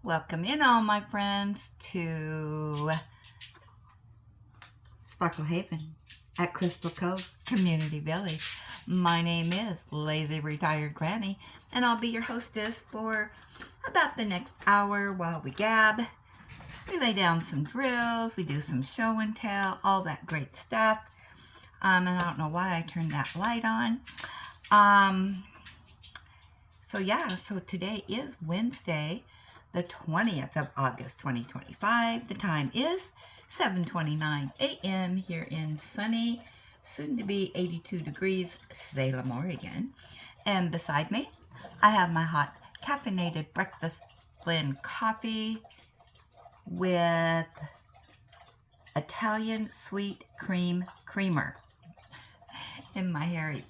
Welcome in all my friends to Sparkle Haven at Crystal Cove Community Village. My name is Lazy Retired Granny, and I'll be your hostess for about the next hour while we gab. We lay down some drills, we do some show and tell, all that great stuff. And I don't know why I turned that light on. So today is Wednesday, the 20th of August, 2025. The time is 7:29 a.m. here in sunny, soon to be 82 degrees, Salem, Oregon. And beside me, I have my hot caffeinated breakfast blend coffee with Italian sweet cream creamer in my Harry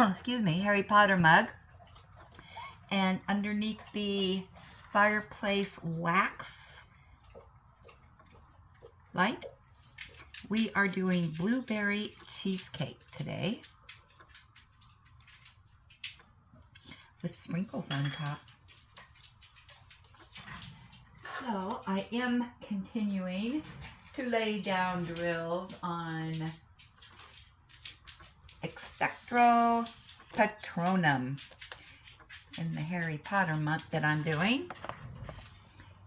excuse me, Harry Potter mug. And underneath the fireplace wax light, we are doing blueberry cheesecake today with sprinkles on top. So I am continuing to lay down drills on Expecto Patronum in the Harry Potter month that I'm doing.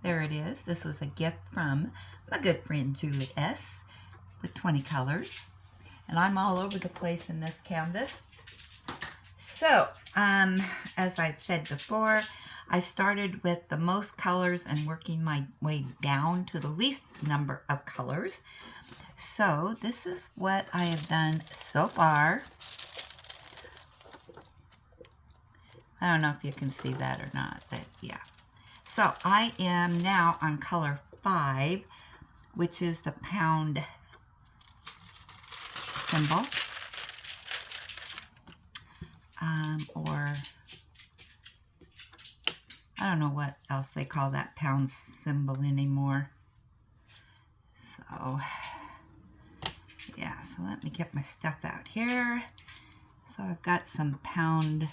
There it is. This was a gift from my good friend Julie S. with 20 colors. And I'm all over the place in this canvas. So, as I've said before, I started with the most colors and working my way down to the least number of colors. So, this is what I have done so far. I don't know if you can see that or not, but yeah. So I am now on color 5, which is the pound symbol. Or I don't know what else they call that pound symbol anymore. So yeah, so let me get my stuff out here. So I've got some pound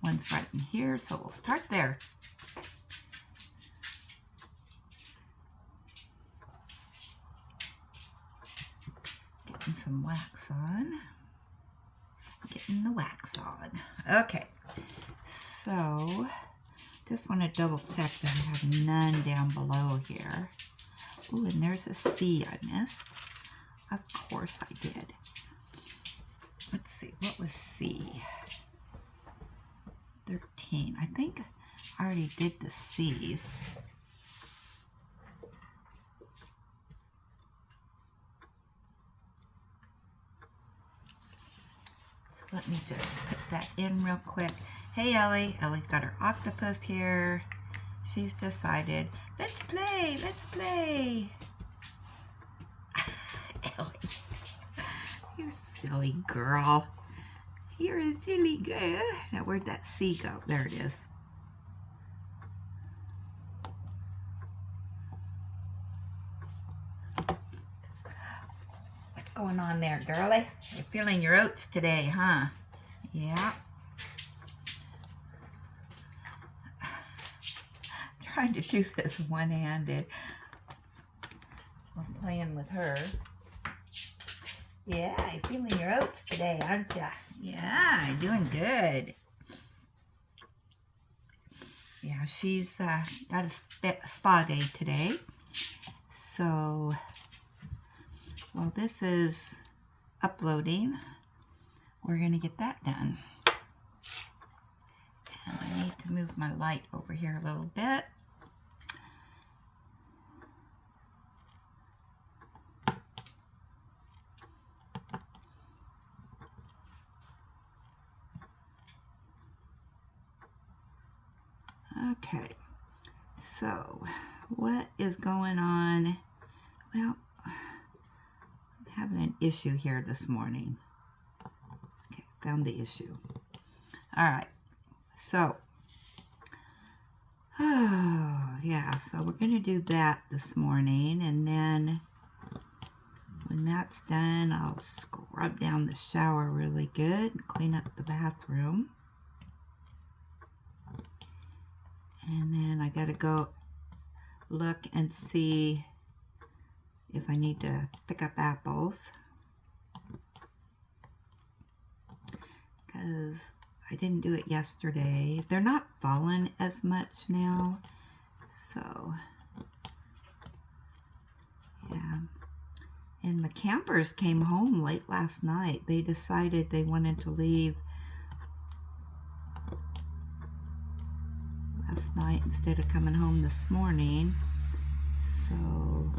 one's right in here, so we'll start there. Getting some wax on. Getting the wax on. Okay, so just want to double check that I have none down below here. Ooh, and there's a C I missed. Of course I did. Let's see, what was C? 13. I think I already did the C's. So let me just put that in real quick. Hey Ellie. Ellie's got her octopus here. She's decided, let's play, let's play. Ellie, you silly girl. You're a silly girl. Now, where'd that C go? There it is. What's going on there, girlie? You're feeling your oats today, huh? Yeah. Trying to do this one-handed. I'm playing with her. Yeah, you're feeling your oats today, aren't ya? Yeah, you're doing good. Yeah, she's got a spa day today. So, while this is uploading, we're going to get that done. And I need to move my light over here a little bit. Okay, so what is going on? Well, I'm having an issue here this morning. Okay, found the issue. All right, so, yeah, so we're going to do that this morning, and then when that's done, I'll scrub rub down the shower really good and clean up the bathroom. And then I gotta go look and see if I need to pick up apples, because I didn't do it yesterday. They're not falling as much now, so yeah. And the campers came home late last night. They decided they wanted to leave last night instead of coming home this morning. So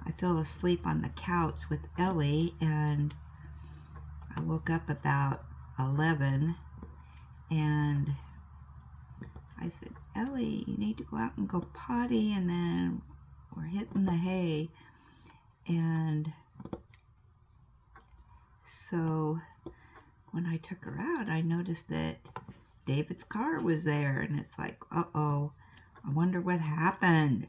I fell asleep on the couch with Ellie, and I woke up about 11, and I said, Ellie, you need to go out and go potty, and then we're hitting the hay. And so when I took her out, I noticed that David's car was there, and it's like, uh-oh, I wonder what happened,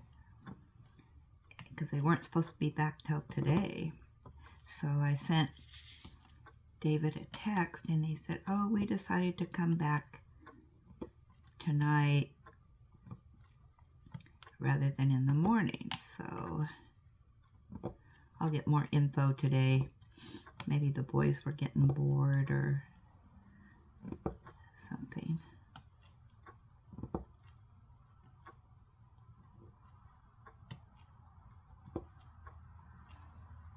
because they weren't supposed to be back till today. So I sent David a text, and he said, oh, we decided to come back tonight rather than in the morning. So I'll get more info today. Maybe the boys were getting bored or something.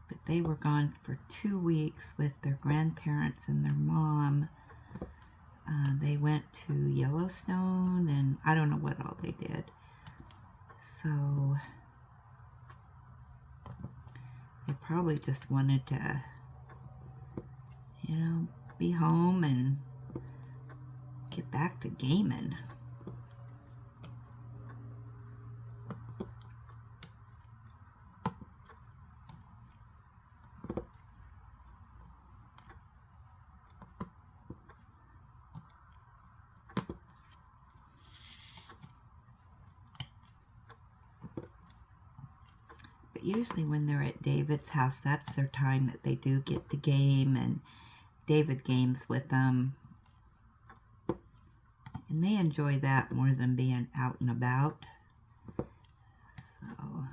But they were gone for 2 weeks with their grandparents and their mom. They went to Yellowstone, and I don't know what all they did. So they probably just wanted to, you know, be home and get back to gaming. Usually when they're at David's house, that's their time that they do get the game, and David games with them. And they enjoy that more than being out and about. So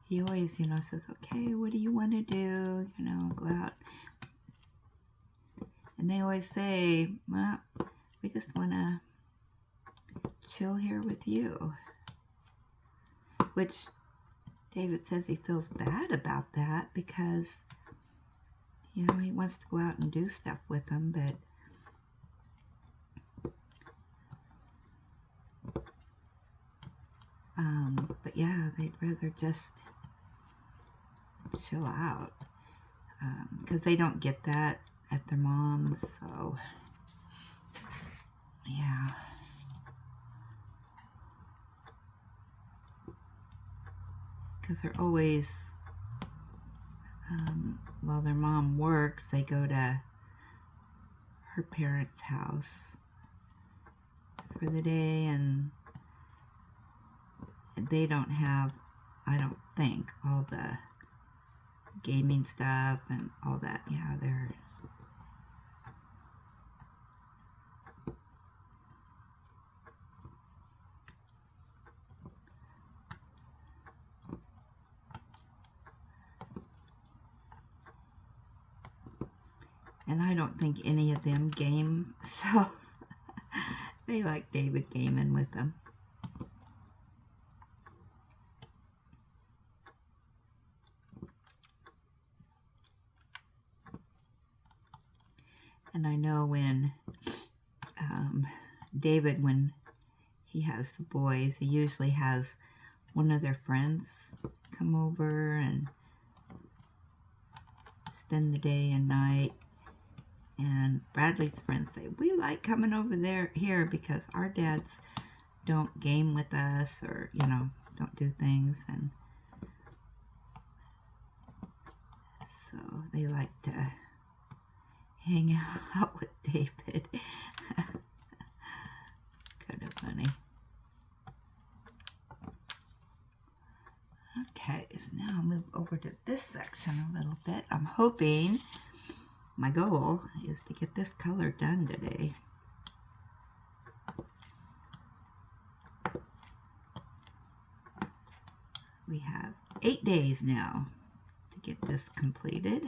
he always, you know, says, okay, what do you want to do? You know, go out. And they always say, well, we just want to chill here with you. Which David says he feels bad about that, because, you know, he wants to go out and do stuff with them, but yeah, they'd rather just chill out, because they don't get that at their mom's. So yeah. Because they're always, while their mom works, they go to her parents' house for the day, and they don't have, I don't think, all the gaming stuff and all that. Yeah, they're and I don't think any of them game, so they like David gaming with them. And I know when David, when he has the boys, he usually has one of their friends come over and spend the day and night. And Bradley's friends say, we like coming over here because our dads don't game with us, or, you know, don't do things. And so they like to hang out with David. Kind of funny. this section a little bit. I'm hoping, my goal is to get this color done today. We have 8 days now to get this completed.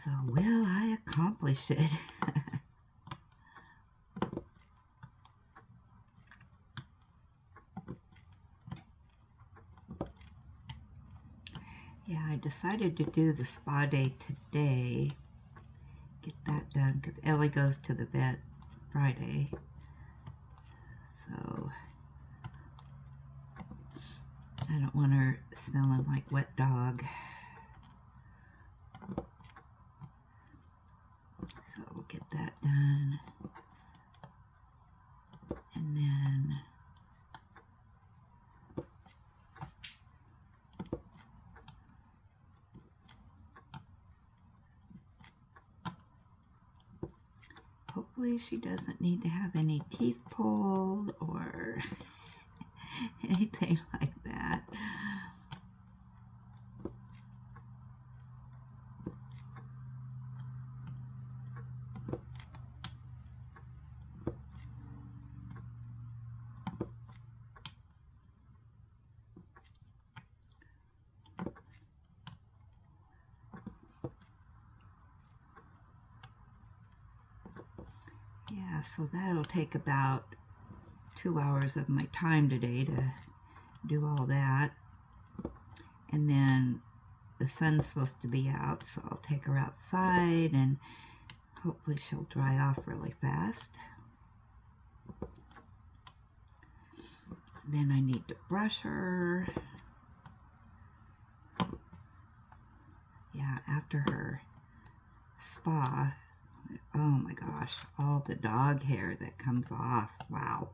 So will I accomplish it? Yeah, I decided to do the spa day today. Get that done because Ellie goes to the vet Friday. So I don't want her smelling like wet dog. So we'll get that done. And then hopefully she doesn't need to have any teeth pulled or anything like that. Yeah, so that'll take about 2 hours of my time today to do all that. And then the sun's supposed to be out, so I'll take her outside and hopefully she'll dry off really fast. Then I need to brush her. Yeah, after her spa, oh my gosh, all the dog hair that comes off. Wow.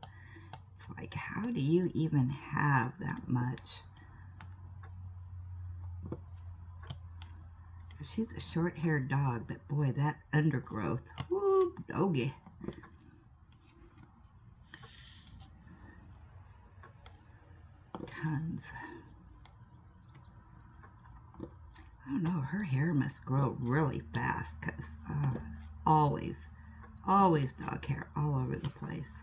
It's like, how do you even have that much? She's a short-haired dog, but boy, that undergrowth, whoo, doggy. Tons. I don't know, her hair must grow really fast because always dog hair all over the place.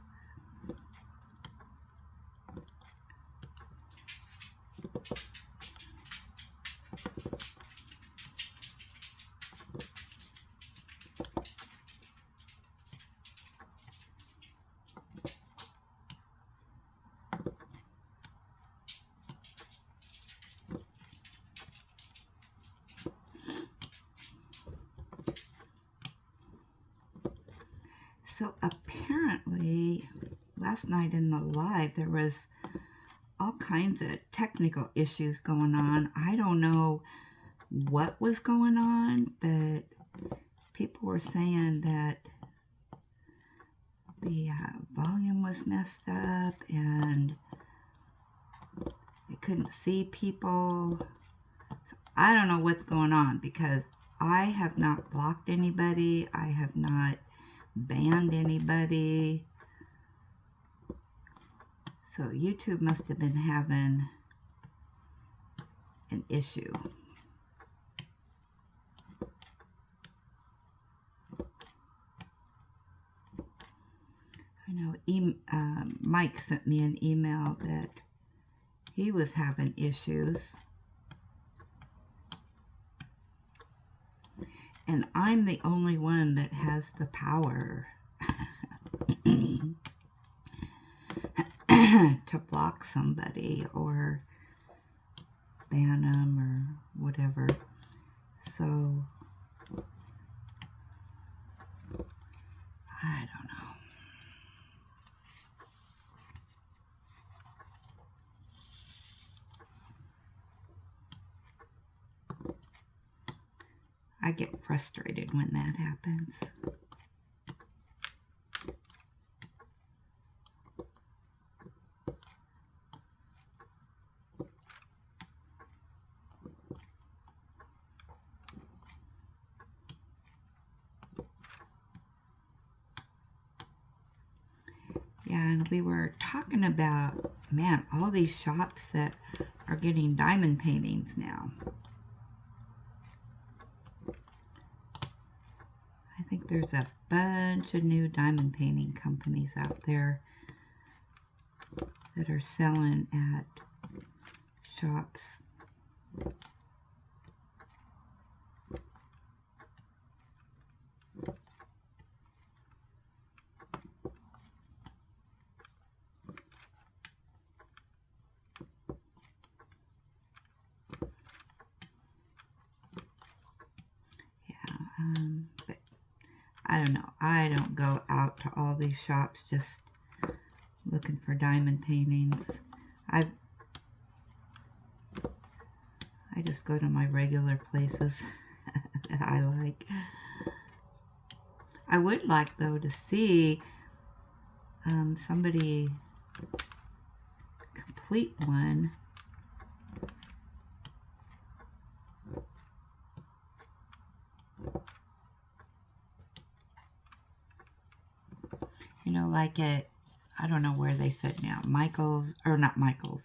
So apparently, last night in the live, there was all kinds of technical issues going on. I don't know what was going on, but people were saying that the volume was messed up and they couldn't see people. So I don't know what's going on because I have not blocked anybody. I have not banned anybody. So YouTube must have been having an issue. I know Mike sent me an email that he was having issues. And I'm the only one that has the power to block somebody or ban them or whatever. So, I don't know. I get frustrated when that happens. And we were talking about, man, all these shops that are getting diamond paintings now. I think there's a bunch of new diamond painting companies out there that are selling at shops. But I don't know. I don't go out to all these shops just looking for diamond paintings. I just go to my regular places that I like. I would like, though, to see somebody complete one. You know, like at, I don't know where they said now, Michael's, or not Michael's,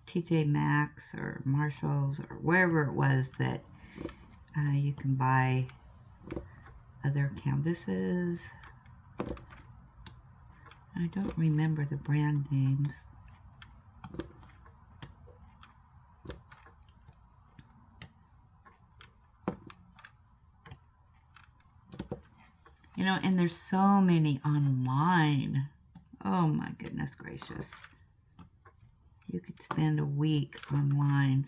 TJ Maxx or Marshall's or wherever it was that you can buy other canvases. I don't remember the brand names. You know, and there's so many online. Oh my goodness gracious. You could spend a week online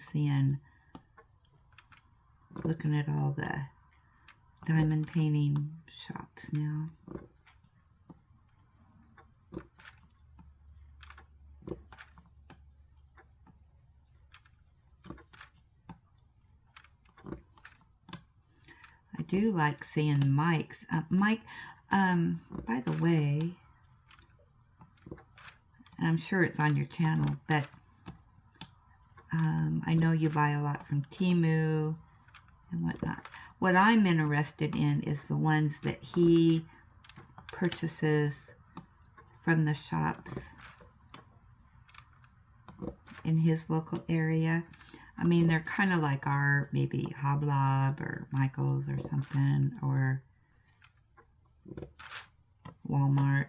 looking at all the diamond painting shops now. I do like seeing Mike's. Mike, by the way, and I'm sure it's on your channel, but I know you buy a lot from Temu and whatnot. What I'm interested in is the ones that he purchases from the shops in his local area. I mean, they're kind of like our, maybe Hoblob or Michael's or something, or Walmart.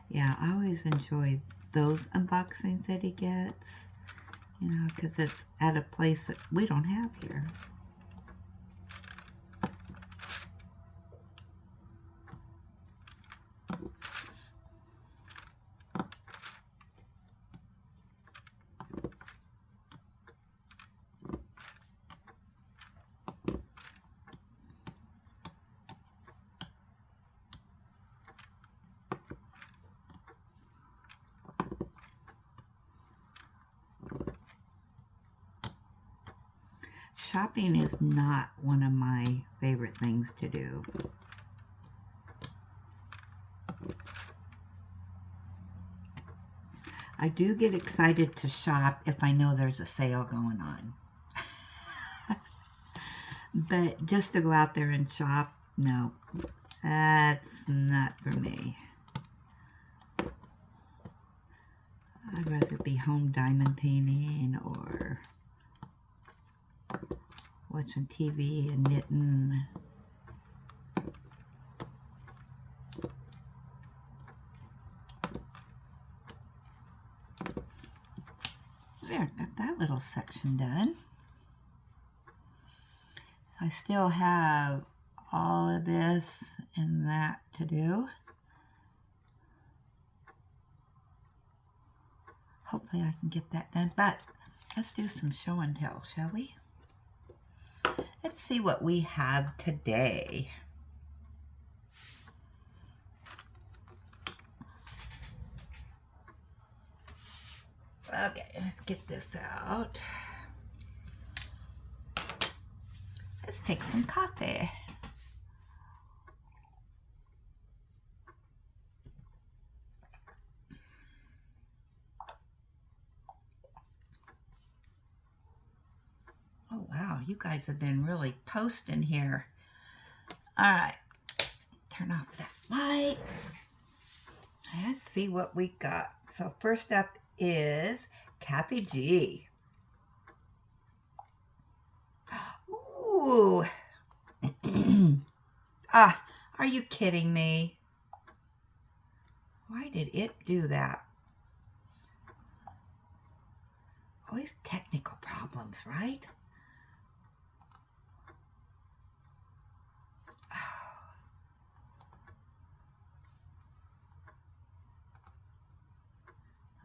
Yeah, I always enjoy those unboxings that he gets, you know, because it's at a place that we don't have here. Shopping is not one of my favorite things to do. I do get excited to shop if I know there's a sale going on. But just to go out there and shop, no, that's not for me. I'd rather be home diamond painting or watching TV and knitting. There, got that little section done. I still have all of this and that to do. Hopefully I can get that done, but let's do some show and tell, shall we? Let's see what we have today. Okay, let's get this out. Let's take some coffee. Oh wow, you guys have been really posting here. All right, turn off that light. Let's see what we got. So first up is Kathy G. Ooh. Are you kidding me? Why did it do that? Always technical problems, right?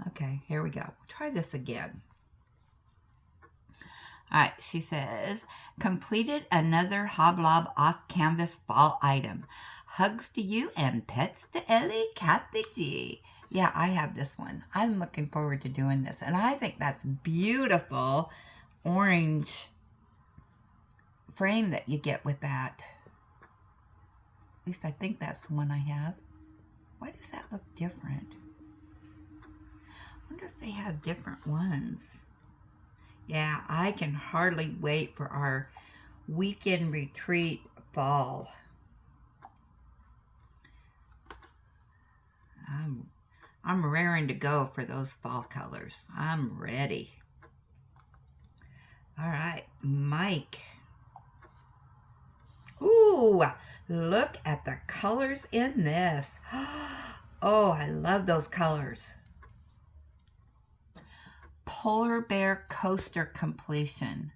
Okay, here we go. Try this again. All right, she says, completed another Hoblob off-canvas fall item. Hugs to you and pets to Ellie, Kathy G. Yeah, I have this one. I'm looking forward to doing this. And I think that's beautiful orange frame that you get with that. At least I think that's the one I have. Why does that look different? I wonder if they have different ones. Yeah, I can hardly wait for our weekend retreat fall. I'm raring to go for those fall colors. I'm ready. All right, Mike. Ooh, look at the colors in this. Oh, I love those colors. Polar Bear Coaster completion.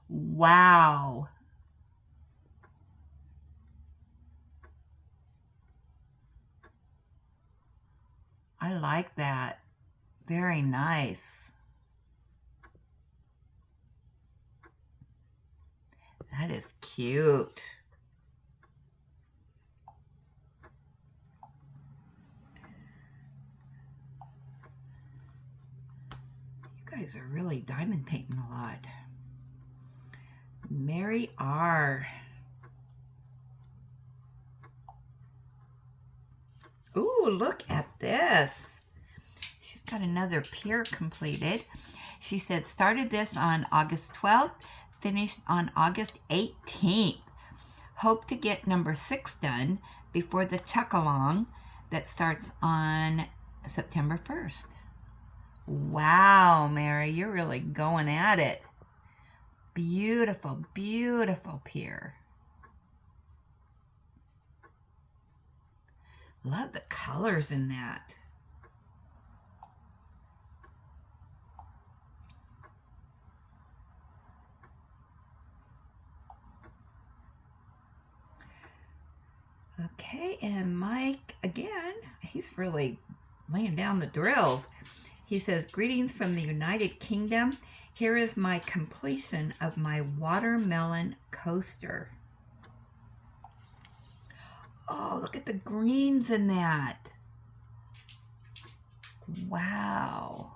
Wow. I like that. Very nice. That is cute. You guys are really diamond painting a lot. Mary R. Ooh, look at this. She's got another pier completed. She said, started this on August 12th, finished on August 18th. Hope to get number 6 done before the chuck-along that starts on September 1st. Wow, Mary, you're really going at it. Beautiful, beautiful pier. Love the colors in that. Okay, and Mike, again, he's really laying down the drills. He says, greetings from the United Kingdom. Here is my completion of my watermelon coaster. Oh, look at the greens in that. Wow.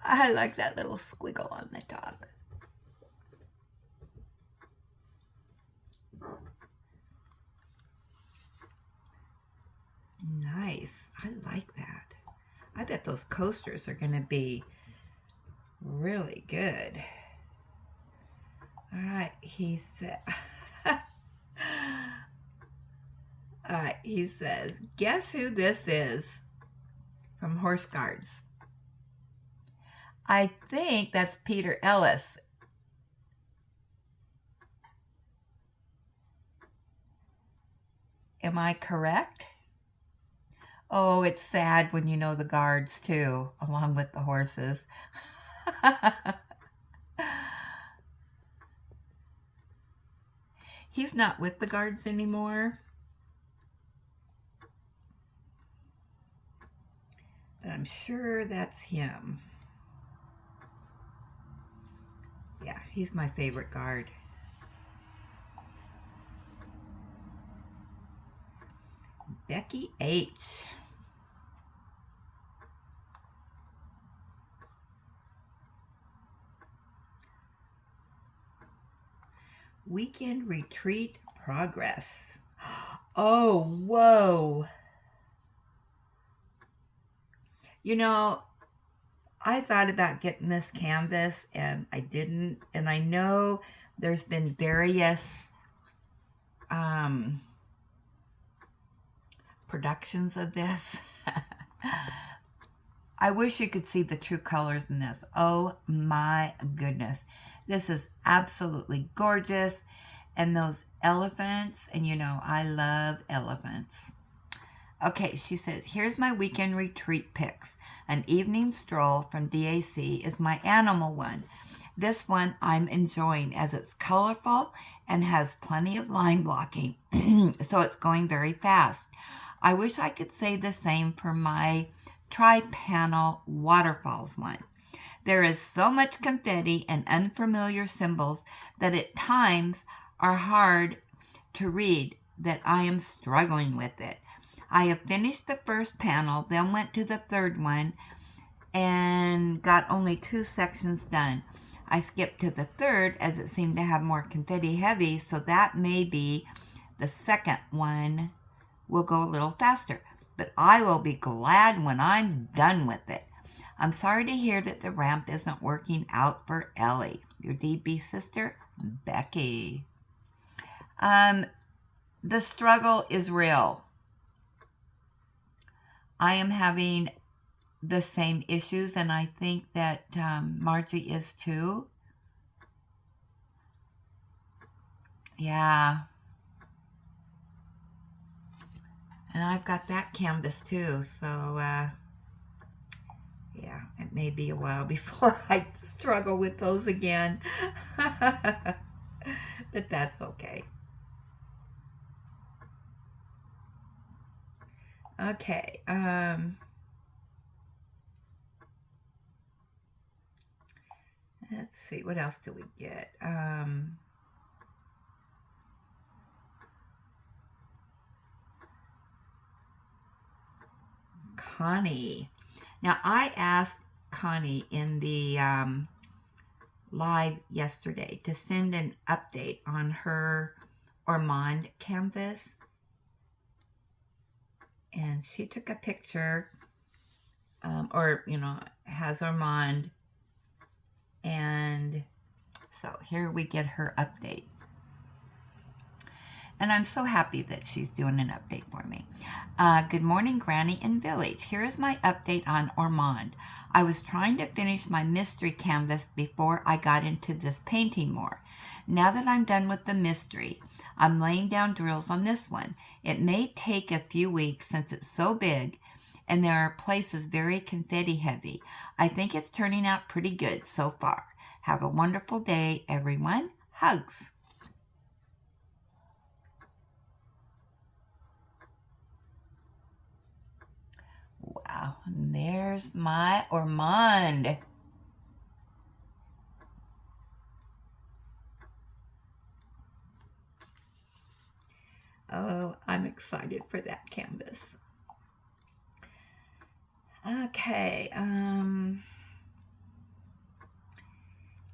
I like that little squiggle on the top. Nice. I like that. I bet those coasters are going to be really good. All right, he said. All right, he says, guess who this is? From Horse Guards. I think that's Peter Ellis. Am I correct? Oh, it's sad when you know the guards too, along with the horses. He's not with the guards anymore. But I'm sure that's him. Yeah, he's my favorite guard. Becky H. Weekend retreat progress. Oh, whoa. You know, I thought about getting this canvas and I didn't. And I know there's been various productions of this. I wish you could see the true colors in this. Oh my goodness. This is absolutely gorgeous. And those elephants, and you know, I love elephants. Okay, she says, here's my weekend retreat pics. An evening stroll from DAC is my animal one. This one I'm enjoying as it's colorful and has plenty of line blocking, so it's going very fast. I wish I could say the same for my tri-panel waterfalls one. There is so much confetti and unfamiliar symbols that at times are hard to read that I am struggling with it. I have finished the first panel, then went to the third one and got only 2 sections done. I skipped to the third as it seemed to have more confetti heavy, so that may be the second one will go a little faster. But I will be glad when I'm done with it. I'm sorry to hear that the ramp isn't working out for Ellie. Your DB sister, Becky. The struggle is real. I am having the same issues, and I think that Margie is too. Yeah. And I've got that canvas too, so yeah, it may be a while before I struggle with those again. But that's okay. Okay, let's see, what else do we get? Connie. Now, I asked Connie in the live yesterday to send an update on her Ormond canvas. And she took a picture, or, you know, has Ormond. And so here we get her update. And I'm so happy that she's doing an update for me. Good morning, Granny and Village. Here is my update on Ormond. I was trying to finish my mystery canvas before I got into this painting more. Now that I'm done with the mystery, I'm laying down drills on this one. It may take a few weeks since it's so big and there are places very confetti heavy. I think it's turning out pretty good so far. Have a wonderful day, everyone. Hugs. Wow, and there's my Ormond. Oh, I'm excited for that canvas. Okay,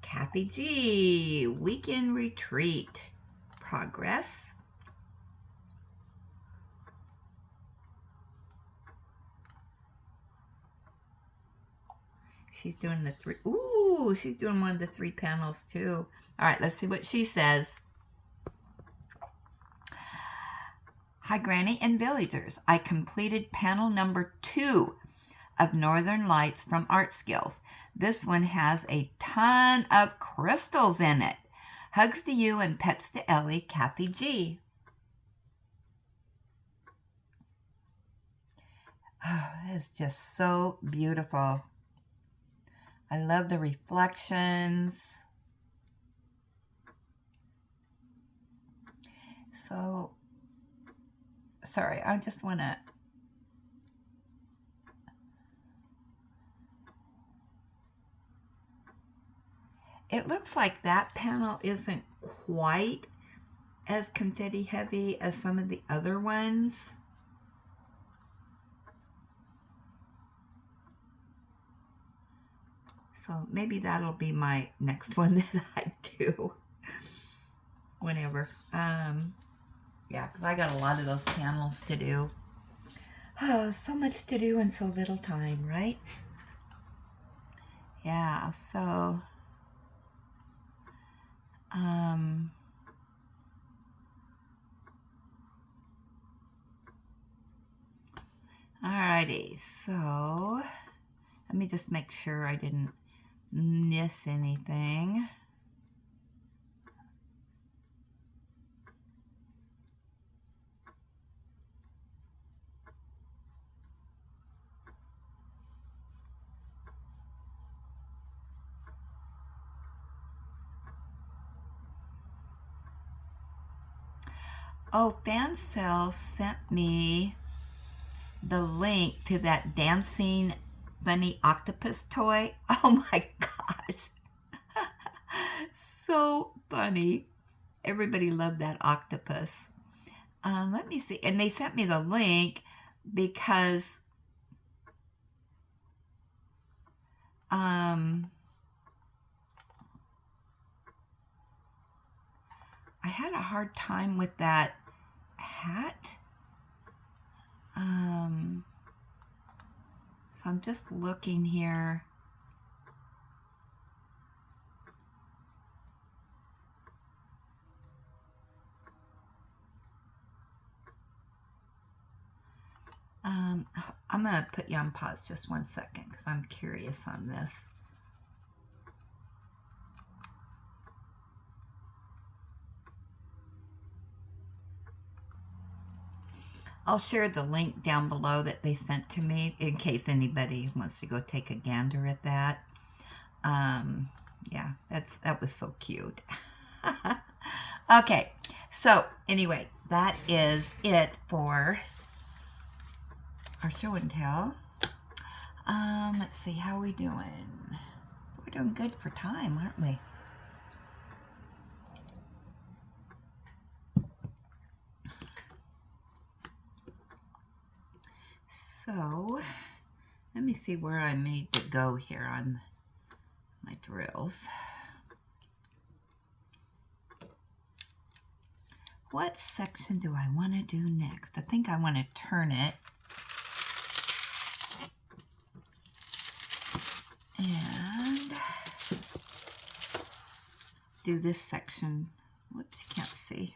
Kathy G, weekend retreat, progress. She's doing the 3, ooh, she's doing one of the 3 panels too. All right, let's see what she says. Hi, Granny and Villagers. I completed panel number 2 of Northern Lights from Art Skills. This one has a ton of crystals in it. Hugs to you and pets to Ellie, Kathy G. Oh, it's just so beautiful. I love the reflections. So, sorry, I just want to... It looks like that panel isn't quite as confetti heavy as some of the other ones. So maybe that'll be my next one that I do. Whenever. Yeah, because I got a lot of those panels to do. Oh, so much to do in so little time, right? Yeah, so... Alrighty, so let me just make sure I didn't miss anything. Oh, Fancel sent me the link to that dancing funny octopus toy. Oh my gosh. So funny. Everybody loved that octopus. Let me see. And they sent me the link because I had a hard time with that hat. So I'm just looking here. I'm going to put you on pause just 1 second because I'm curious on this. I'll share the link down below that they sent to me in case anybody wants to go take a gander at that. Yeah, that was so cute. Okay, so anyway, that is it for our show and tell. Let's see, how are we doing? We're doing good for time, aren't we? So, let me see where I need to go here on my drills. What section do I want to do next? I think I want to turn it. And do this section. Whoops, you can't see.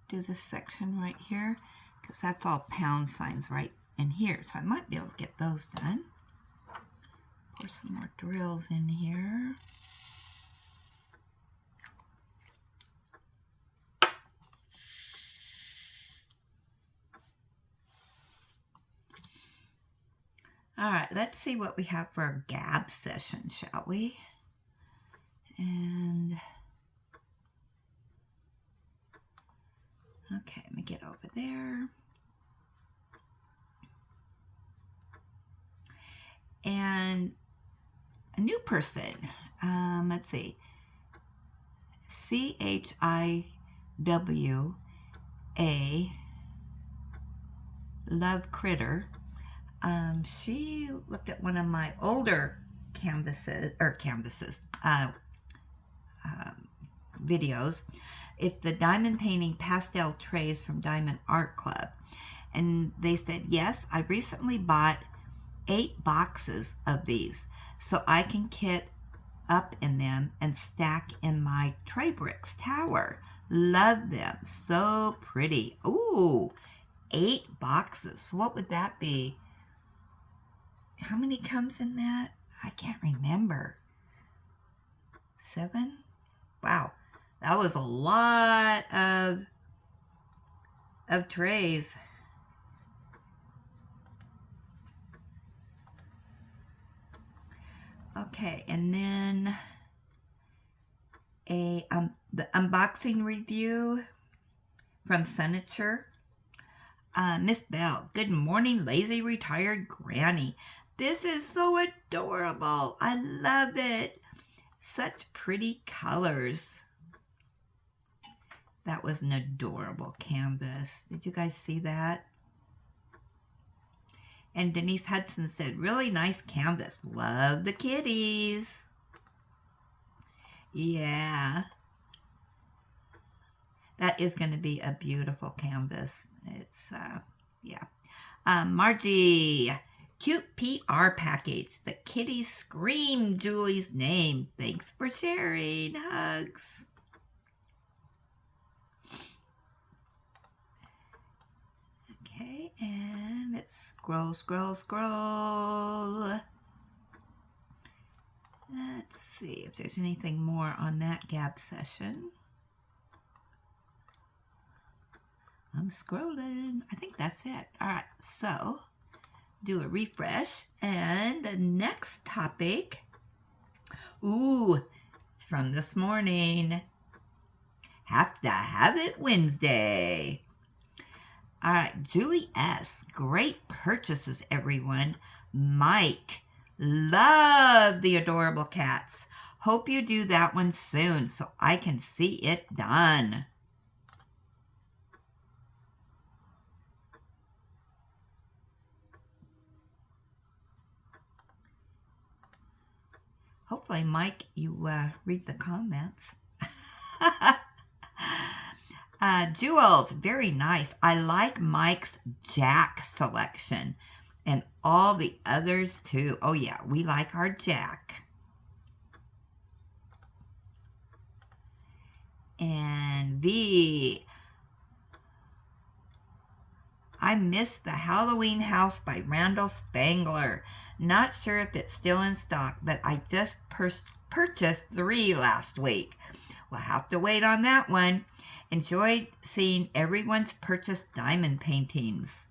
Do this section right here, because that's all pound signs right in here. So I might be able to get those done. Pour some more drills in here. All right, let's see what we have for our gab session, shall we? And okay, let me get over there. And a new person, let's see, CHIWA, Love Critter. She looked at one of my older videos. It's the diamond painting pastel trays from Diamond Art Club. And they said, yes, I recently bought 8 boxes of these so I can kit up in them and stack in my tray bricks tower. Love them. So pretty. Ooh, 8 boxes. So what would that be? How many comes in that? I can't remember. 7? Wow. That was a lot of trays. Okay, and then the unboxing review from Senator. Miss Bell, good morning, lazy retired granny. This is so adorable. I love it. Such pretty colors. That was an adorable canvas. Did you guys see that? And Denise Hudson said, really nice canvas. Love the kitties. Yeah. That is going to be a beautiful canvas. It's, yeah. Margie, cute PR package. The kitties scream Julie's name. Thanks for sharing. Hugs. Okay. and let's scroll. Let's see if there's anything more on that gab session. I'm scrolling. I think that's it. All right, so do a refresh. And the next topic, it's from this morning. Have to have it Wednesday. All right, Julie S. Great purchases, everyone. Mike, love the adorable cats. Hope you do that one soon so I can see it done. Hopefully, Mike, you read the comments. Jewels, very nice. I like Mike's Jack selection and all the others too. Oh yeah, we like our Jack. And V, I missed the Halloween House by Randall Spangler. Not sure if it's still in stock, but I just purchased 3 last week. We'll have to wait on that one. Enjoyed seeing everyone's purchased diamond paintings.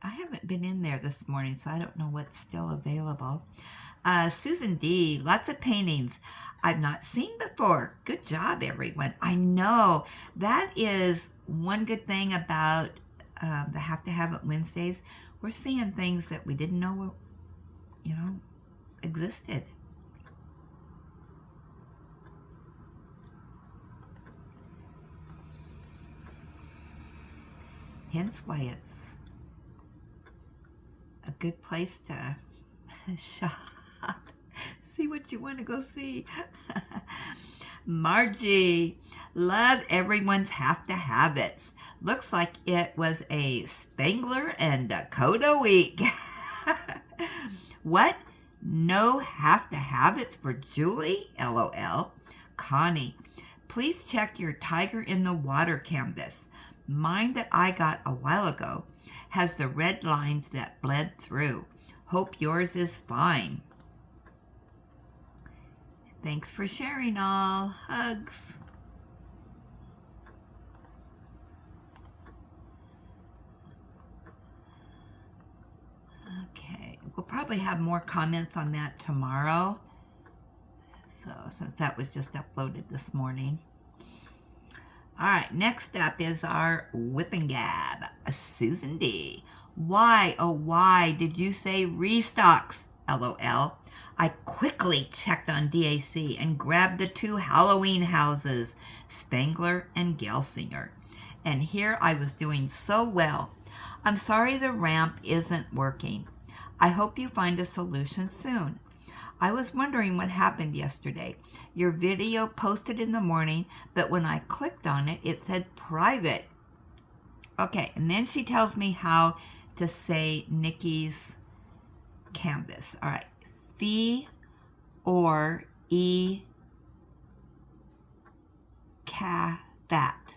I haven't been in there this morning, so I don't know what's still available. Susan D, lots of paintings I've not seen before. Good job, everyone. I know that is one good thing about the Have to Have It Wednesdays. We're seeing things that we didn't know, existed. Hence why it's a good place to shop. See what you want to go see. Margie, love everyone's Have to Have It's. Looks like it was a Spangler and Dakota week. What? No Have to Have It's for Julie? LOL. Connie, please check your Tiger in the Water canvas. Mine that I got a while ago has the red lines that bled through. Hope yours is fine. Thanks for sharing all. Hugs. Okay, we'll probably have more comments on that tomorrow. So, since that was just uploaded this morning. All right, next up is our Whip and Gab, Susan D. Why, oh why did you say restocks? LOL. I quickly checked on DAC and grabbed the 2 Halloween houses, Spangler and Gelsinger. And here I was doing so well. I'm sorry the ramp isn't working. I hope you find a solution soon. I was wondering what happened yesterday. Your video posted in the morning, but when I clicked on it, it said private. Okay, and then she tells me how to say Nikki's canvas. All right, fee or e ca that.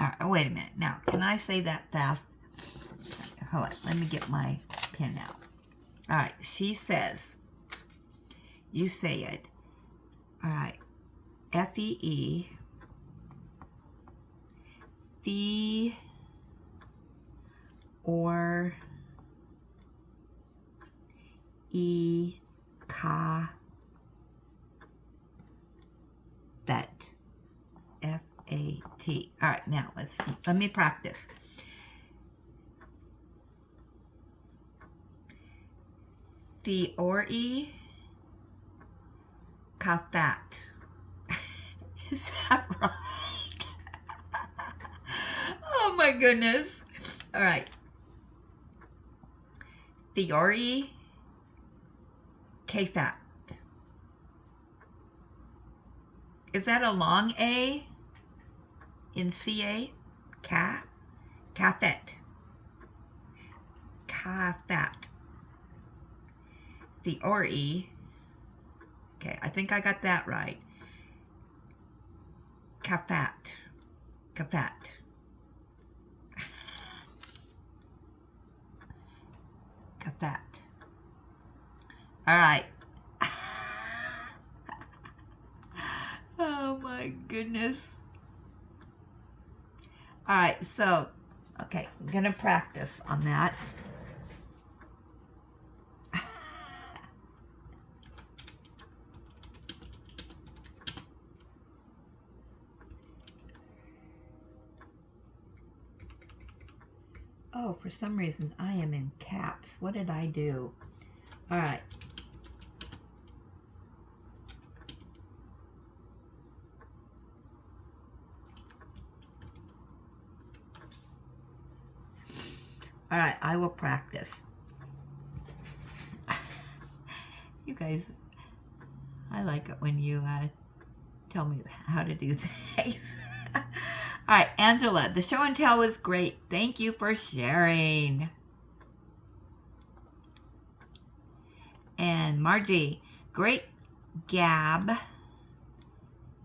All right, wait a minute. Now, can I say that fast? Hold on, let me get my pen out. All right, she says, you say it. All right, F-E-E, fee or e ka that. F-A-T. All right, now let me practice. Fiori Kafat. Is that right? Oh my goodness. All right. Fiori Kafat. Is that a long A in CA? Kafet. Kafat. Fiori Okay, I think I got that right. Cafat. Cafat. Cafat. All right. Oh my goodness. All right, so, okay, I'm gonna practice on that. Oh, for some reason I am in caps. What did I do? All right. All right, I will practice. You guys, I like it when you tell me how to do things. All right, Angela, the show and tell was great. Thank you for sharing. And Margie, great gab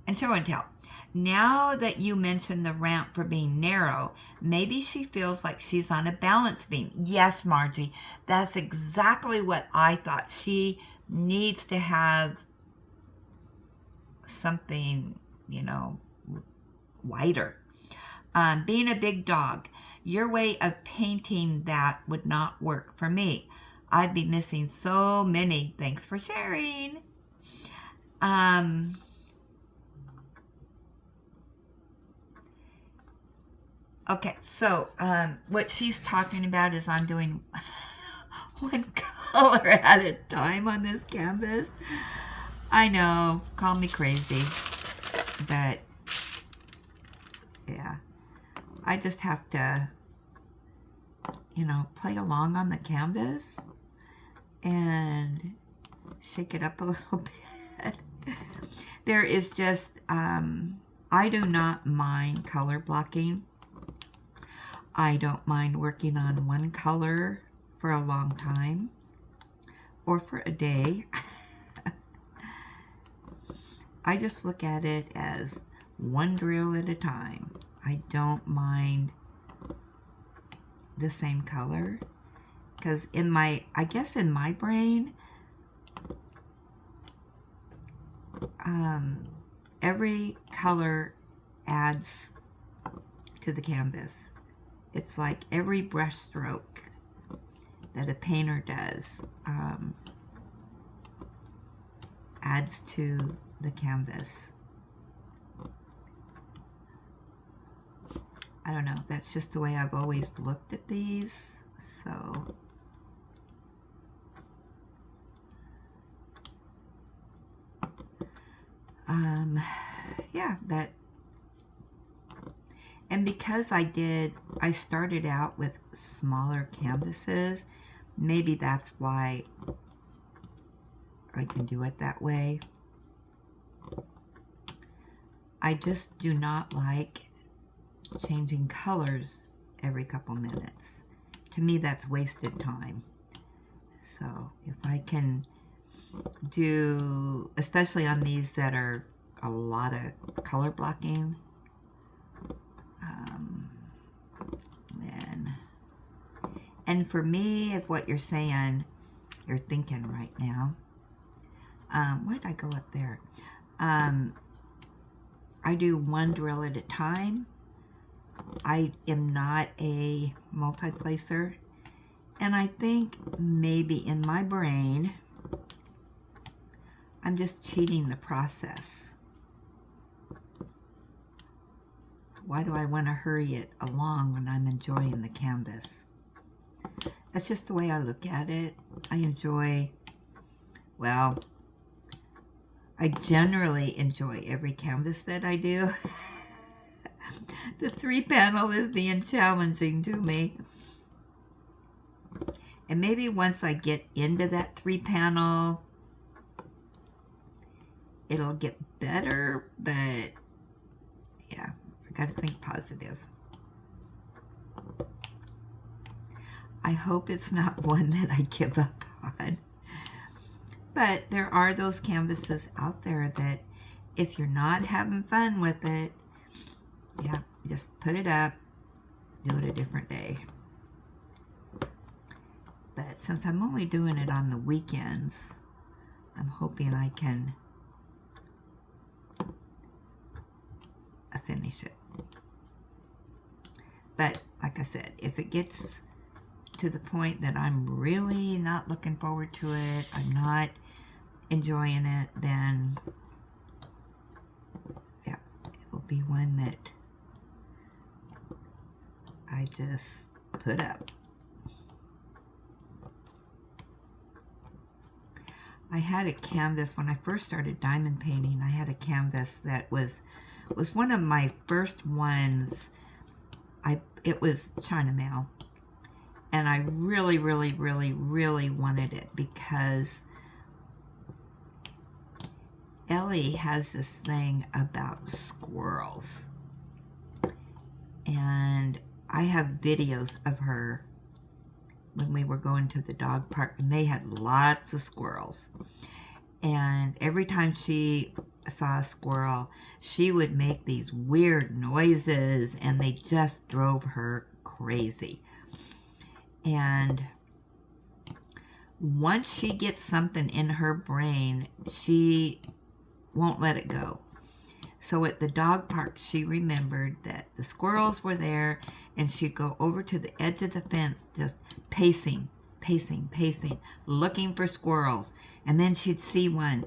and show and tell. Now that you mentioned the ramp for being narrow, maybe she feels like she's on a balance beam. Yes, Margie, that's exactly what I thought. She needs to have something, you know, wider. Being a big dog, your way of painting that would not work for me. I'd be missing so many. Thanks for sharing. Okay, so what she's talking about is I'm doing one color at a time on this canvas. I know, call me crazy, but yeah, I just have to, you know, play along on the canvas and shake it up a little bit. There is just, I do not mind color blocking. I don't mind working on one color for a long time or for a day. I just look at it as one drill at a time. I don't mind the same color because I guess in my brain, every color adds to the canvas. It's like every brush stroke that a painter does adds to the canvas. I don't know, that's just the way I've always looked at these, so yeah, that. And because I started out with smaller canvases, maybe that's why I can do it that way. I just do not like changing colors every couple minutes. To me, that's wasted time. So if I can do, especially on these that are a lot of color blocking, and for me, if what you're saying, you're thinking right now, why did I go up there? I do one drill at a time. I am not a multi-placer, and I think maybe in my brain, I'm just cheating the process. Why do I want to hurry it along when I'm enjoying the canvas? That's just the way I look at it. I enjoy, well, I generally enjoy every canvas that I do. The 3-panel is being challenging to me. And maybe once I get into that 3-panel, it'll get better, but yeah, I gotta think positive. I hope it's not one that I give up on. But there are those canvases out there that if you're not having fun with it, yeah, just put it up, do it a different day. But since I'm only doing it on the weekends, I'm hoping I can finish it. But like I said, if it gets to the point that I'm really not looking forward to it, I'm not enjoying it, then yeah, it will be one that I just put up. I had a canvas when I first started diamond painting. I had a canvas that was one of my first ones. It was China Mail, and I really, really, really, really wanted it because Ellie has this thing about squirrels, and I have videos of her when we were going to the dog park, and they had lots of squirrels. And every time she saw a squirrel, she would make these weird noises, and they just drove her crazy. And once she gets something in her brain, she won't let it go. So at the dog park, she remembered that the squirrels were there, and she'd go over to the edge of the fence, just pacing, looking for squirrels. And then she'd see one,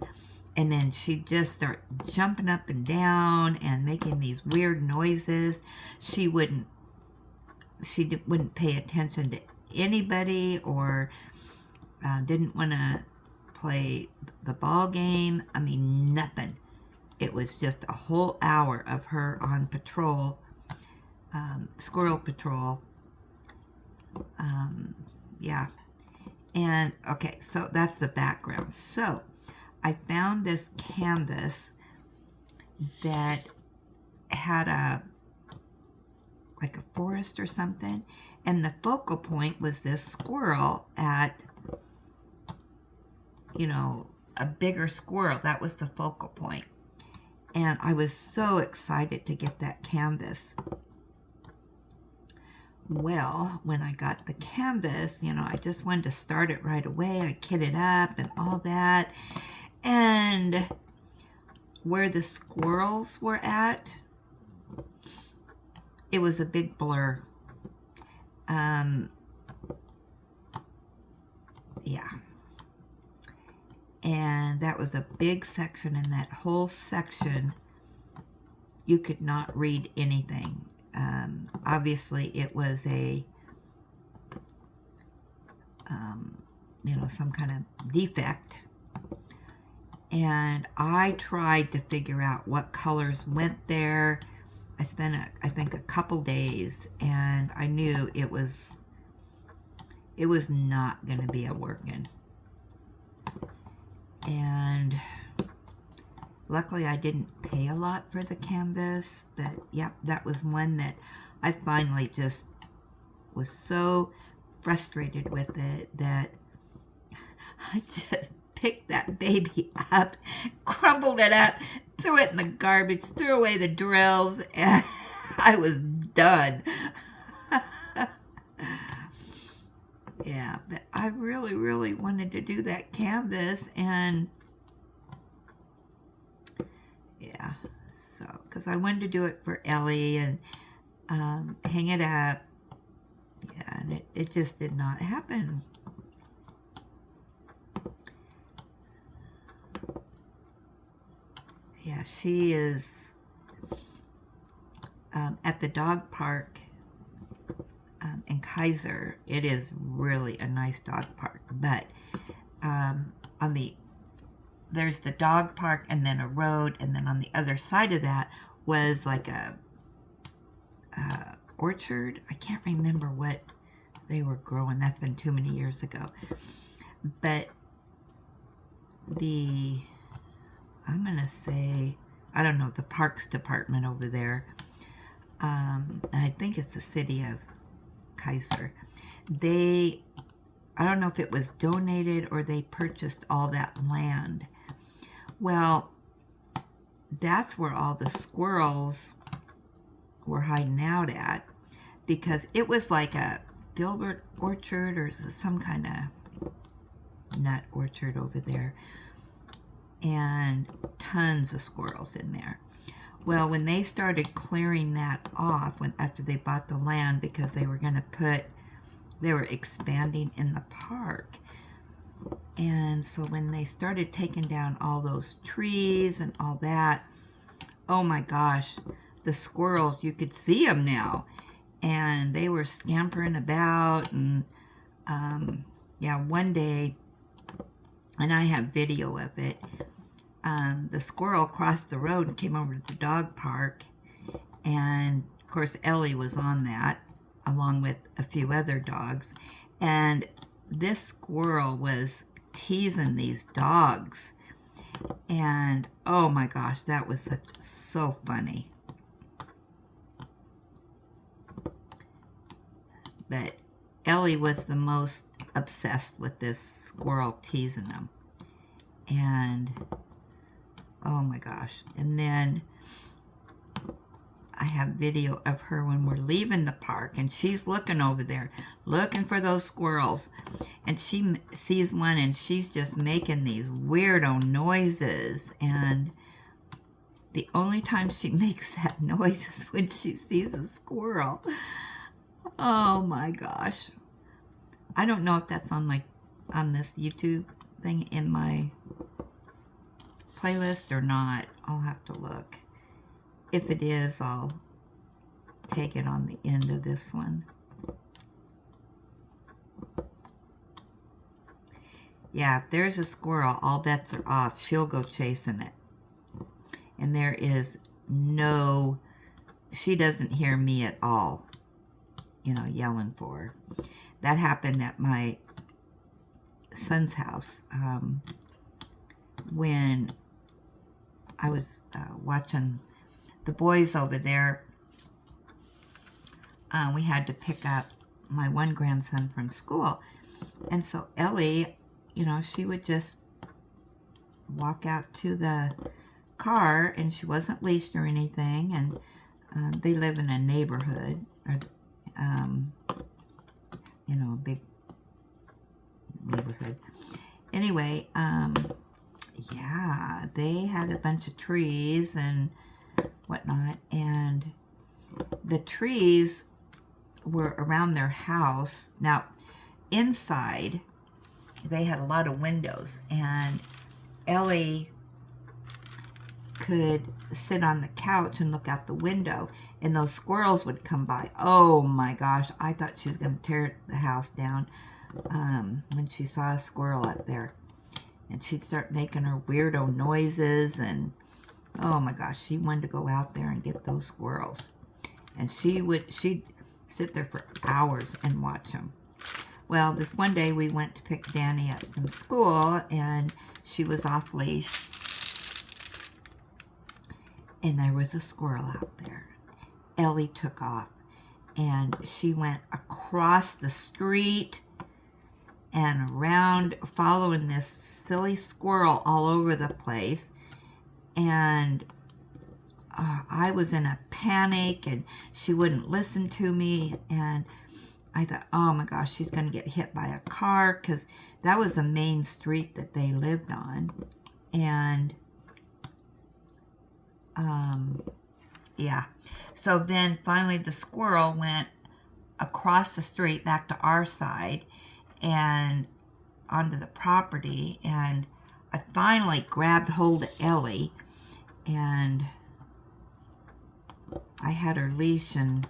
and then she'd just start jumping up and down and making these weird noises. She wouldn't pay attention to anybody, or didn't want to play the ball game. I mean, nothing. It was just a whole hour of her on patrol, squirrel patrol. Yeah. And okay, so that's the background. So I found this canvas that had like a forest or something, and the focal point was this squirrel at, you know, a bigger squirrel. That was the focal point. And I was so excited to get that canvas. Well, when I got the canvas, you know, I just wanted to start it right away. I kit it up and all that. And where the squirrels were at, it was a big blur. Yeah. And that was a big section, and that whole section, you could not read anything. Obviously, it was a, you know, some kind of defect. And I tried to figure out what colors went there. I spent, I think, a couple days, and I knew it was not going to be a working. And luckily I didn't pay a lot for the canvas, but yep, that was one that I finally just was so frustrated with it that I just picked that baby up, crumbled it up, threw it in the garbage, threw away the drills, and I was done. Yeah, but I really, really wanted to do that canvas, and yeah, so, because I wanted to do it for Ellie and hang it up, yeah, and it just did not happen. Yeah, she is at the dog park in Kaiser. It is really a nice dog park, but there's the dog park and then a road, and then on the other side of that was like a orchard. I can't remember what they were growing. That's been too many years ago. But I'm gonna say, I don't know, the parks department over there, I think it's the city of Kaiser, they I don't know if it was donated or they purchased all that land. Well, that's where all the squirrels were hiding out at, because it was like a filbert orchard or some kind of nut orchard over there, and tons of squirrels in there. Well, when they started clearing that off, after they bought the land, because they were going to they were expanding in the park. And so when they started taking down all those trees and all that, oh my gosh, the squirrels, you could see them now. And they were scampering about. And yeah, one day, and I have video of it, the squirrel crossed the road and came over to the dog park. And of course, Ellie was on that, along with a few other dogs. And this squirrel was teasing these dogs. And oh my gosh, that was so funny. But Ellie was the most obsessed with this squirrel teasing them. And oh my gosh. And then I have video of her when we're leaving the park, and she's looking over there, looking for those squirrels. And she sees one, and she's just making these weirdo noises. And the only time she makes that noise is when she sees a squirrel. Oh my gosh. I don't know if that's on this YouTube thing in my playlist or not. I'll have to look. If it is, I'll take it on the end of this one. Yeah, if there's a squirrel, all bets are off. She'll go chasing it. And there is no, she doesn't hear me at all, you know, yelling for her. That happened at my son's house when I was watching the boys over there. We had to pick up my one grandson from school. And so Ellie, you know, she would just walk out to the car, and she wasn't leashed or anything. And they live in a neighborhood, or you know, a big neighborhood. Anyway, yeah, they had a bunch of trees and whatnot, and the trees were around their house. Now, inside, they had a lot of windows, and Ellie could sit on the couch and look out the window, and those squirrels would come by. Oh my gosh, I thought she was going to tear the house down when she saw a squirrel up there. And she'd start making her weirdo noises, and oh my gosh, she wanted to go out there and get those squirrels. And she'd sit there for hours and watch them. Well, this one day we went to pick Danny up from school, and she was off leash. And there was a squirrel out there. Ellie took off, and she went across the street and around, following this silly squirrel all over the place. And I was in a panic, and she wouldn't listen to me. And I thought, oh my gosh, she's going to get hit by a car, because that was the main street that they lived on. And yeah. So then finally the squirrel went across the street back to our side and onto the property, and I finally grabbed hold of Ellie, and I had her leash and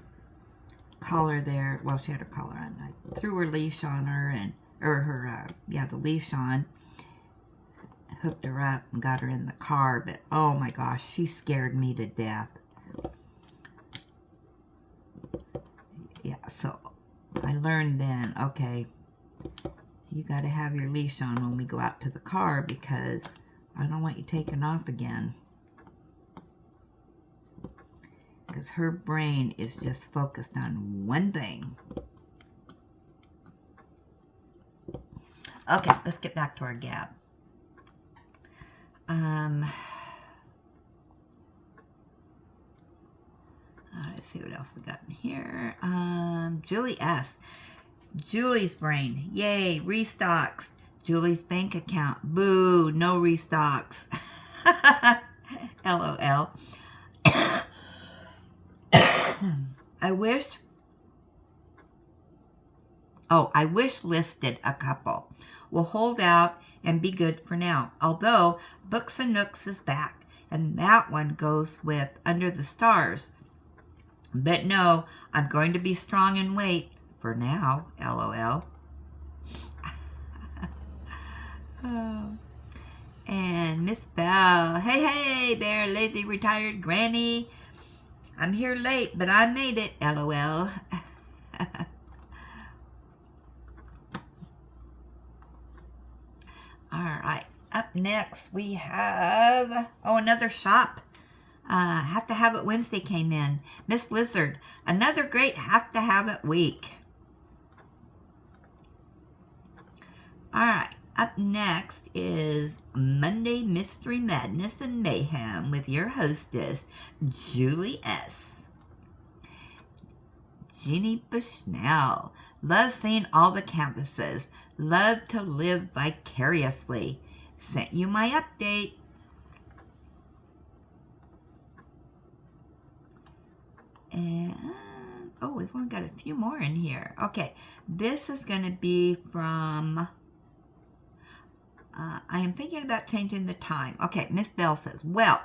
collar there. Well, she had her collar on. I threw her leash on her, the leash on, hooked her up and got her in the car. But oh my gosh, she scared me to death. Yeah, so I learned then, okay, you got to have your leash on when we go out to the car, because I don't want you taking off again. Because her brain is just focused on one thing. Okay, let's get back to our gab. Let's see what else we got in here. Julie S. Julie's brain. Yay, restocks. Julie's bank account. Boo, no restocks. LOL. I wish listed a couple. We'll hold out and be good for now. Although Books and Nooks is back, and that one goes with Under the Stars. But no, I'm going to be strong and wait for now. LOL. Oh. And Miss Bell. Hey there, lazy retired granny. I'm here late, but I made it. LOL. All right. Up next, we have, another shop. Have to Have It Wednesday came in. Miss Lizard, another great Have to Have It week. All right. Up next is Monday Mystery Madness and Mayhem with your hostess, Julie S. Jeannie Bushnell. Love seeing all the canvases. Love to live vicariously. Sent you my update. And, we've only got a few more in here. Okay, this is going to be from... I am thinking about changing the time. Okay, Miss Bell says, well,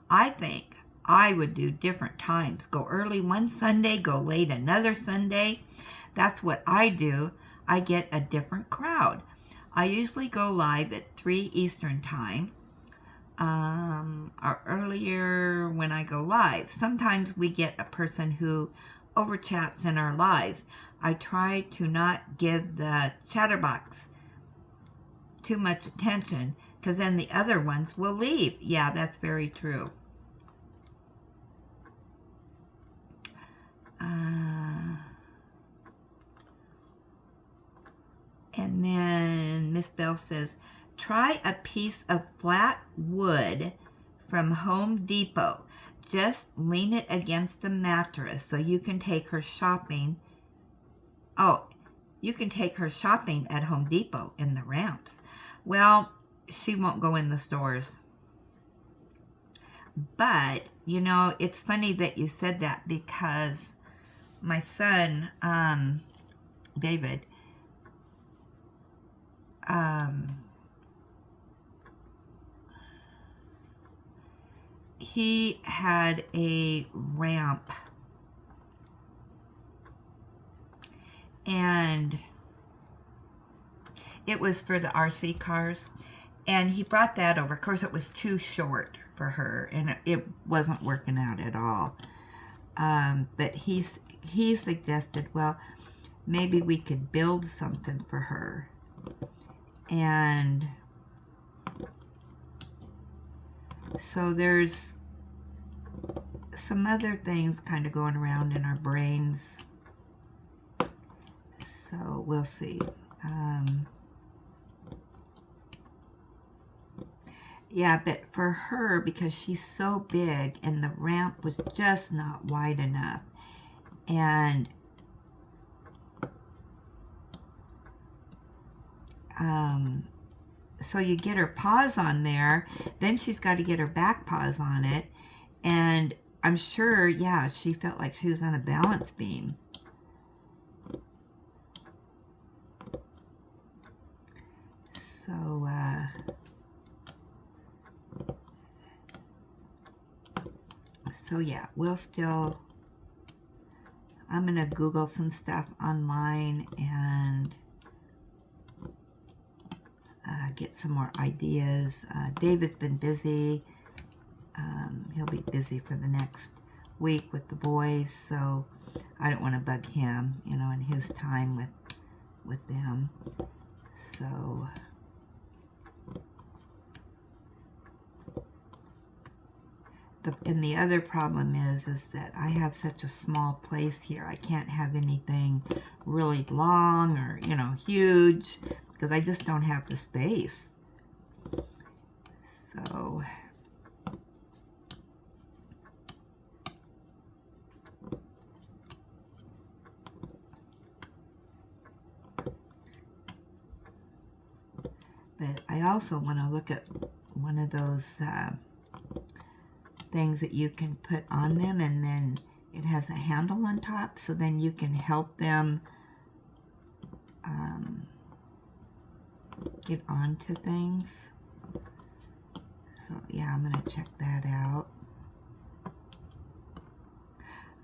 I think I would do different times. Go early one Sunday, go late another Sunday. That's what I do. I get a different crowd. I usually go live at 3 Eastern time, or earlier when I go live. Sometimes we get a person who overchats in our lives. I try to not give the chatterbox too much attention, because then the other ones will leave. Yeah, that's very true. And then Miss Bell says, try a piece of flat wood from Home Depot. Just lean it against the mattress so you can take her shopping. Oh, you can take her shopping at Home Depot in the ramps. Well, she won't go in the stores. But, you know, it's funny that you said that, because my son, David, he had a ramp, and it was for the RC cars, and he brought that over. Of course, it was too short for her, and it wasn't working out at all. But he suggested, well, maybe we could build something for her. And so there's some other things kind of going around in our brains. So we'll see. Yeah, but for her, because she's so big and the ramp was just not wide enough, and so you get her paws on there, then she's got to get her back paws on it, and I'm sure, yeah, she felt like she was on a balance beam. So yeah, I'm going to Google some stuff online and get some more ideas. David's been busy. He'll be busy for the next week with the boys, so I don't want to bug him, you know, in his time with them. So... And the other problem is that I have such a small place here. I can't have anything really long or, you know, huge, because I just don't have the space. So but I also want to look at one of those things that you can put on them, and then it has a handle on top, so then you can help them get onto things. So yeah, I'm gonna check that out.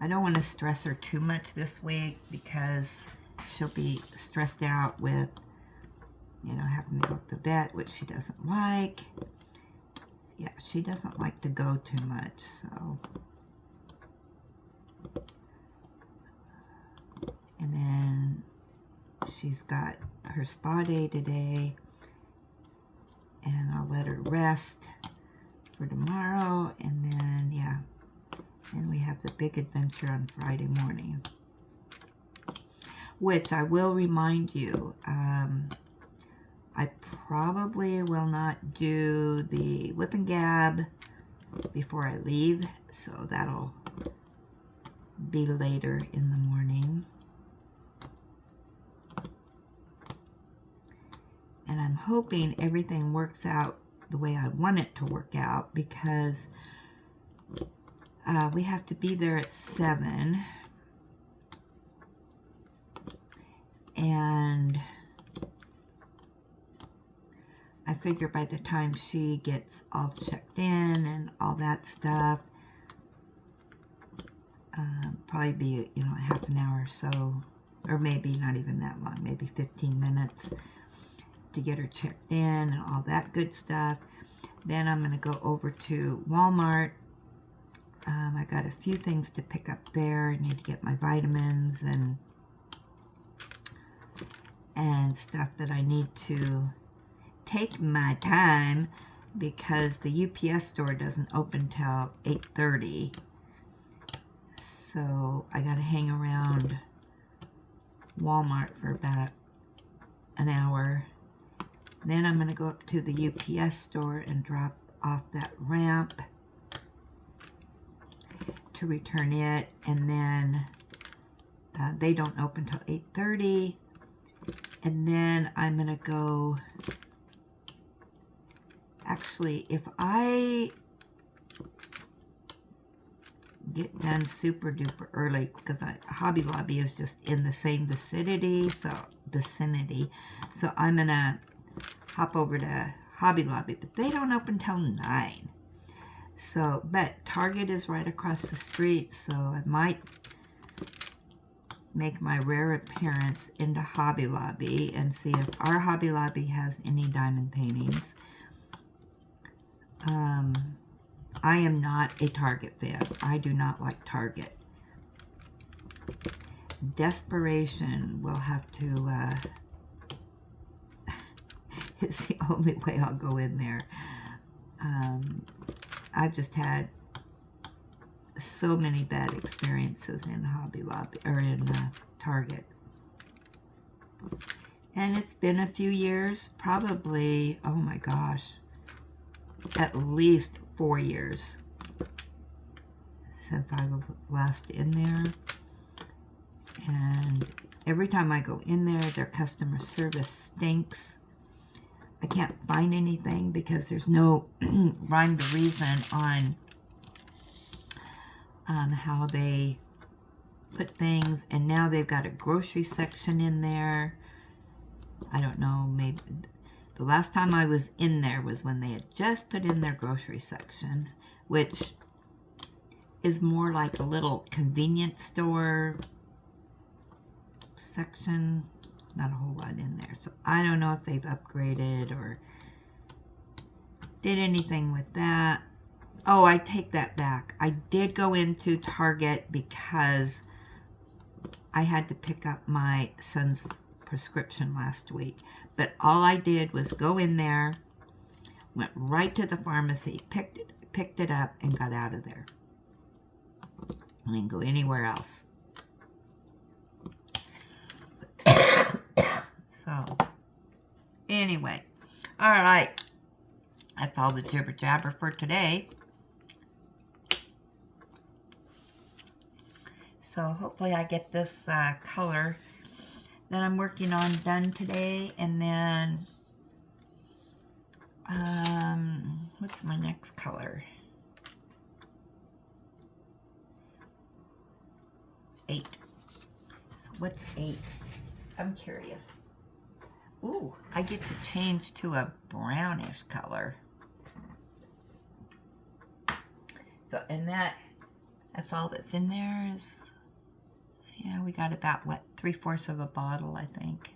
I don't want to stress her too much this week because she'll be stressed out with, you know, having to go to the vet, which she doesn't like. Yeah, she doesn't like to go too much, so. And then she's got her spa day today, and I'll let her rest for tomorrow, and then, yeah, and we have the big adventure on Friday morning, which I will remind you, I probably will not do the whip and gab before I leave, so that'll be later in the morning. And I'm hoping everything works out the way I want it to work out, because we have to be there at 7. And I figure by the time she gets all checked in and all that stuff, probably be, you know, half an hour or so, or maybe not even that long, maybe 15 minutes to get her checked in and all that good stuff. Then I'm going to go over to Walmart. I got a few things to pick up there. I need to get my vitamins and stuff that I need to take my time, because the UPS store doesn't open till 8:30. So I got to hang around Walmart for about an hour. Then I'm going to go up to the UPS store and drop off that ramp to return it. And then they don't open till 8:30. And then I'm going to go, actually, if I get done super duper early, because Hobby Lobby is just in the same vicinity, so I'm going to hop over to Hobby Lobby, but they don't open till 9. So, but Target is right across the street, so I might make my rare appearance into Hobby Lobby and see if our Hobby Lobby has any diamond paintings. I am not a Target fan. I do not like Target. Desperation will have to, it's the only way I'll go in there. I've just had so many bad experiences in Hobby Lobby, or in Target. And it's been a few years, probably, oh my gosh, at least 4 years since I was last in there. And every time I go in there, their customer service stinks. I can't find anything because there's no rhyme or reason on how they put things. And now they've got a grocery section in there. I don't know, maybe the last time I was in there was when they had just put in their grocery section, which is more like a little convenience store section. Not a whole lot in there. So I don't know if they've upgraded or did anything with that. Oh, I take that back. I did go into Target because I had to pick up my son's prescription last week. But all I did was go in there, went right to the pharmacy, picked it up, and got out of there. I didn't go anywhere else. So, Anyway, all right. That's all the jibber jabber for today. So hopefully I get this color that I'm working on done today. And then, what's my next color? 8. So what's 8? I'm curious. Ooh, I get to change to a brownish color. So, and that's all that's in there is, yeah, we got about, what, 3/4 of a bottle, I think.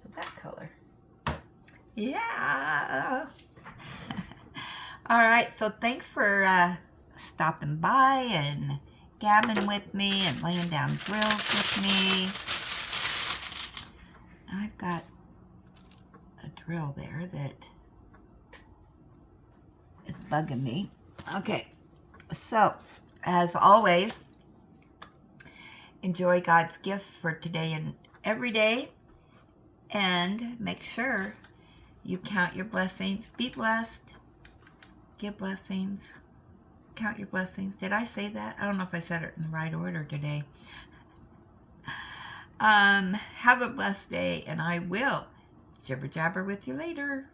So that color. Yeah. All right, so thanks for stopping by and gabbing with me and laying down drills with me. I've got a drill there that is bugging me. Okay, so as always, enjoy God's gifts for today and every day, and make sure you count your blessings. Be blessed. Give blessings. Count your blessings. Did I say that? I don't know if I said it in the right order today. Have a blessed day, and I will jibber jabber with you later.